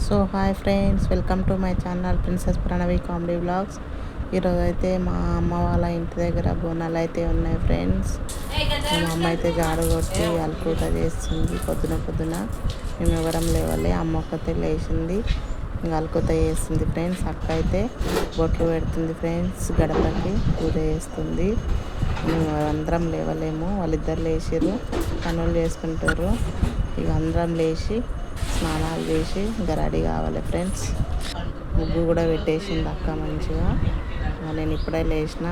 So hi friends, welcome to my channel princess Pranavi comedy vlogs. ఈరోజు అయితే మా అమ్మ వాళ్ళ ఇంటి దగ్గర బోనాలు అయితే ఉన్నాయి ఫ్రెండ్స్. మా అమ్మ అయితే జాడు కొట్టి అలుకూట చేస్తుంది. పొద్దున మేము ఎవరం లేవాలి, అమ్మ ఒక్కతే లేచింది, ఇంకా అలుకూట చేస్తుంది ఫ్రెండ్స్. అక్క అయితే బొట్లు పెడుతుంది ఫ్రెండ్స్, గడపకి పూజ చేస్తుంది. మేము అందరం లేవలేము, వాళ్ళిద్దరు లేచిర్రు, పనులు చేసుకుంటారు. ఇక అందరం లేచి స్నానాలు చేసి ఇంకా రెడీ కావాలి ఫ్రెండ్స్. ముగ్గు కూడా పెట్టేసింది అక్క మంచిగా. నేను ఇప్పుడే లేచిన.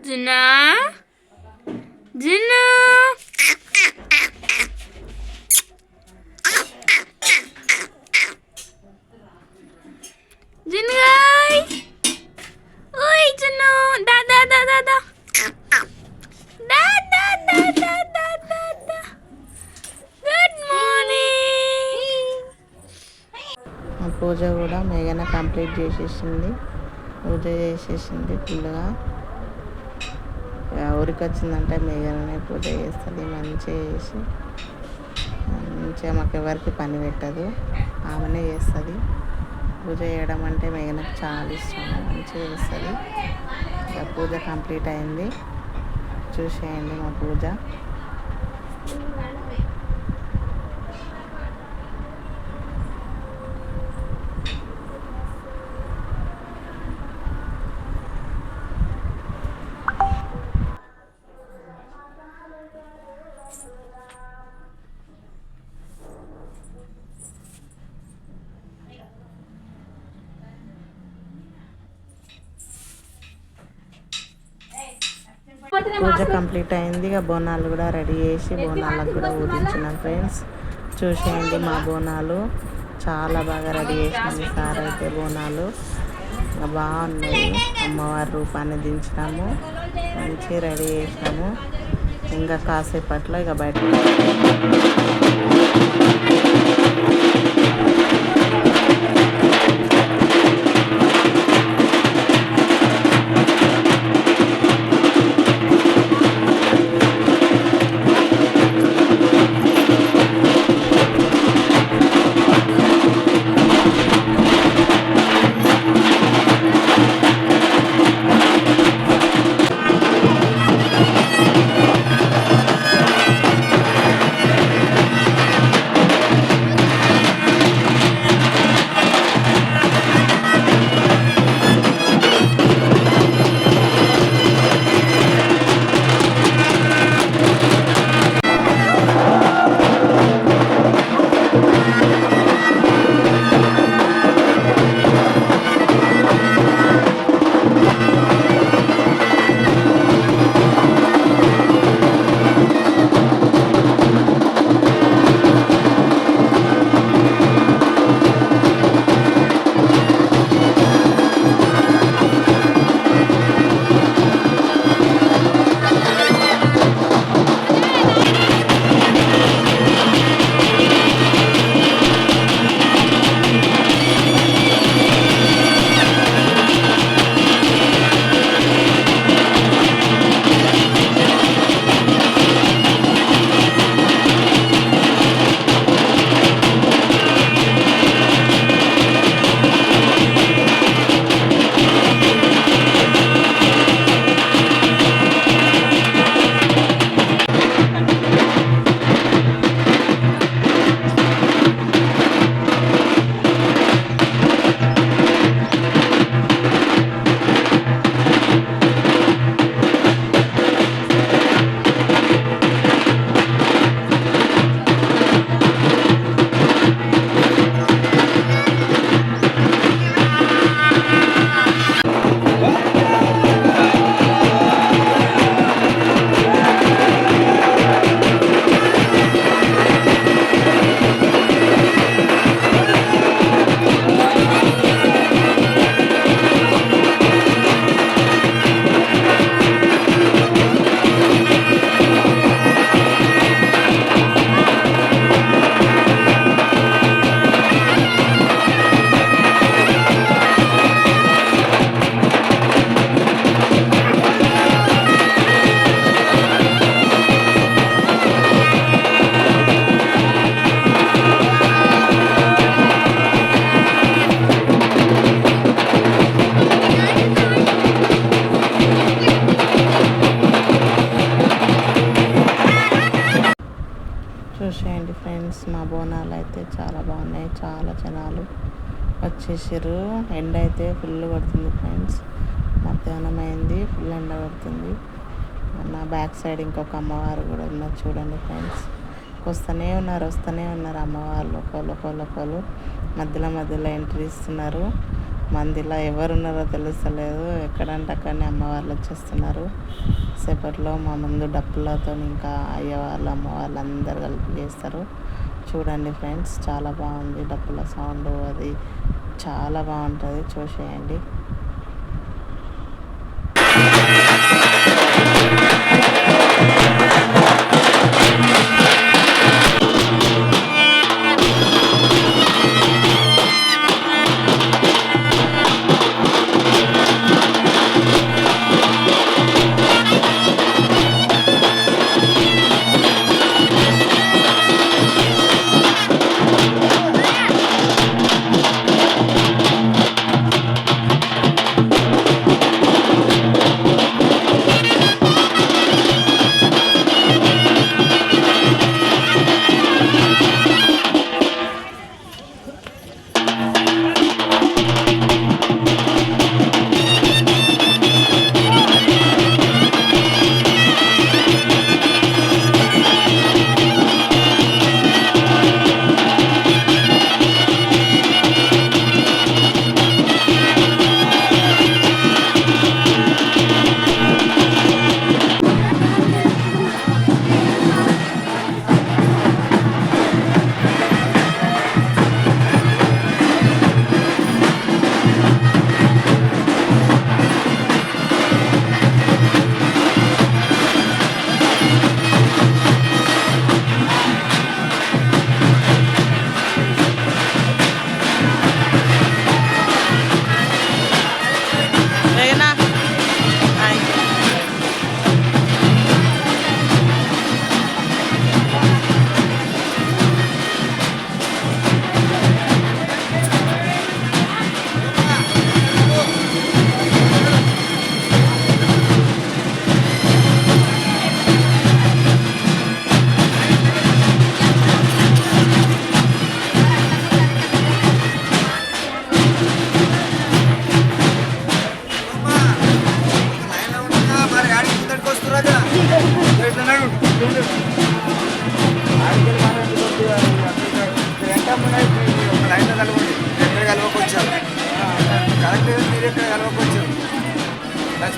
జిన్నా జిన్నా జిన్గాయ్ ఓయ్ జిన్ను దా దా దా దా దా దా దా దా దా దా దా దా. Good morning. మా పూజ కూడా మేఘన కంప్లీట్ చేసేసింది. పూజ చేసేసింది ఫుల్గా. ఊరికి వచ్చిందంటే మేఘననే పూజ చేస్తుంది మంచిగా చేసి. మంచిగా మాకు ఎవరికి పని పెట్టదు, ఆమెనే చేస్తుంది. పూజ చేయడం అంటే మేఘనకు చాలా ఇష్టం, మంచిగా చేస్తుంది. ఇక పూజ కంప్లీట్ అయింది, చూసేయండి మా పూజ. పూజ కంప్లీట్ అయింది. ఇక బోనాలు కూడా రెడీ చేసి బోనాలకు కూడా ఊదించినాం ఫ్రెండ్స్. చూసేయండి మా బోనాలు చాలా బాగా రెడీ చేసినాం ఈసారి అయితే. బోనాలు ఇంకా బాగున్నాయి. అమ్మవారి రూపాన్ని దించినాము, మంచిగా రెడీ చేసినాము. ఇంకా కాసేపట్లో ఇక బయట ఫ్రెండ్స్, మా బోనాలు అయితే చాలా బాగున్నాయి. చాలా జనాలు వచ్చేసారు. ఎండ అయితే ఫుల్ కొడుతుంది ఫ్రెండ్స్. మధ్యాహ్నం అయింది, ఫుల్ ఎండ కొడుతుంది. నా బ్యాక్ సైడ్ ఇంకొక అమ్మవారు కూడా ఉన్నారు చూడండి ఫ్రెండ్స్. వస్తూనే ఉన్నారు అమ్మవార్లు ఒకళ్ళు మధ్యలో ఎంట్రీ ఇస్తున్నారు. మందిలో ఎవరున్నారో తెలుస్తలేదు. ఎక్కడంటే అక్కడనే అమ్మవార్లు వచ్చేస్తున్నారు. సేపట్లో మా ముందు డప్పులతో ఇంకా అయ్యవాళ్ళు అమ్మవాళ్ళు అందరు కలిపి చేస్తారు. చూడండి ఫ్రెండ్స్, చాలా బాగుంది. డప్పుల సౌండ్ అది చాలా బాగుంటుంది, చూసేయండి.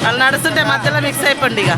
వాళ్ళు నడుస్తుంటే మధ్యలో మిక్స్ అయిపోండి ఇక.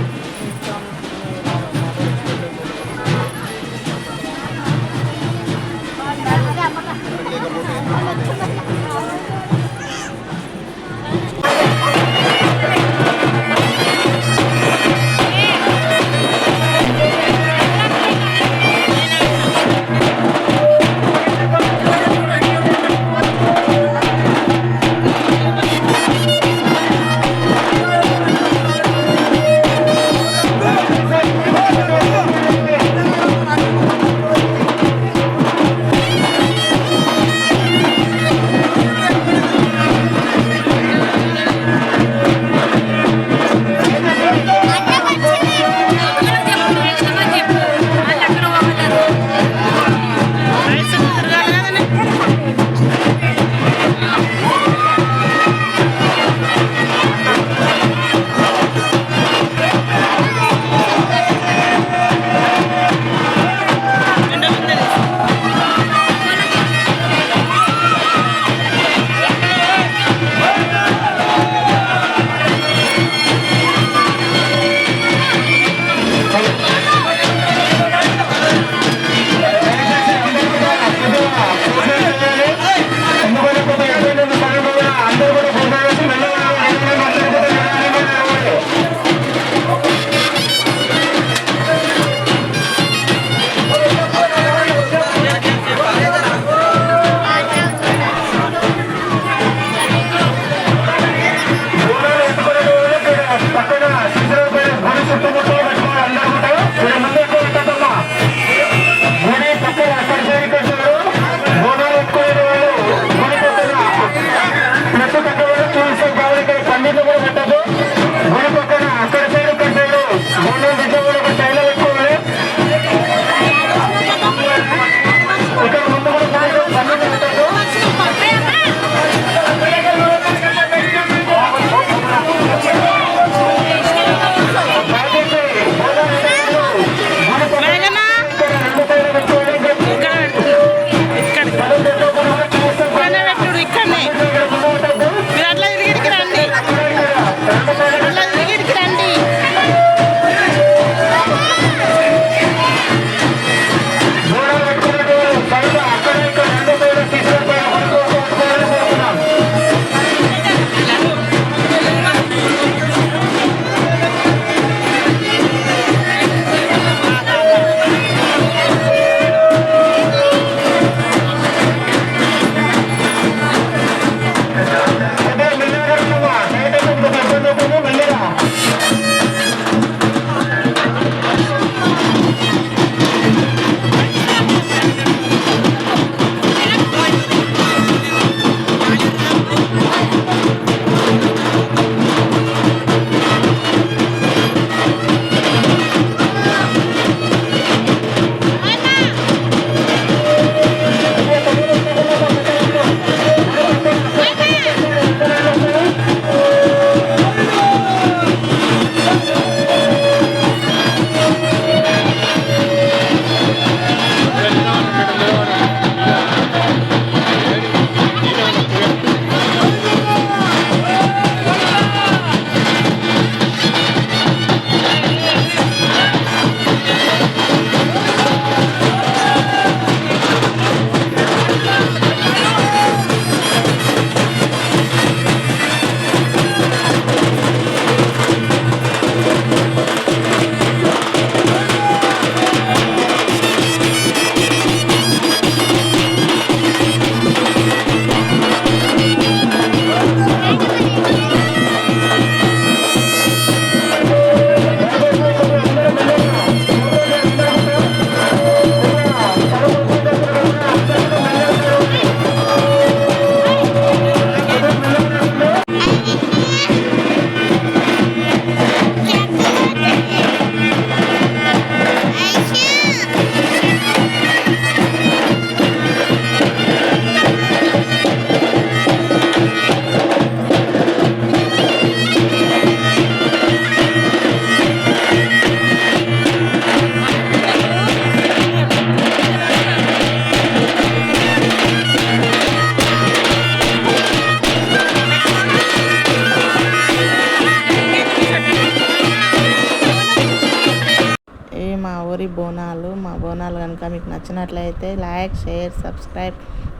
మా బోనాలు కనుక మీకు నచ్చినట్లయితే like share subscribe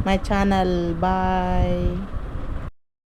my channel bye.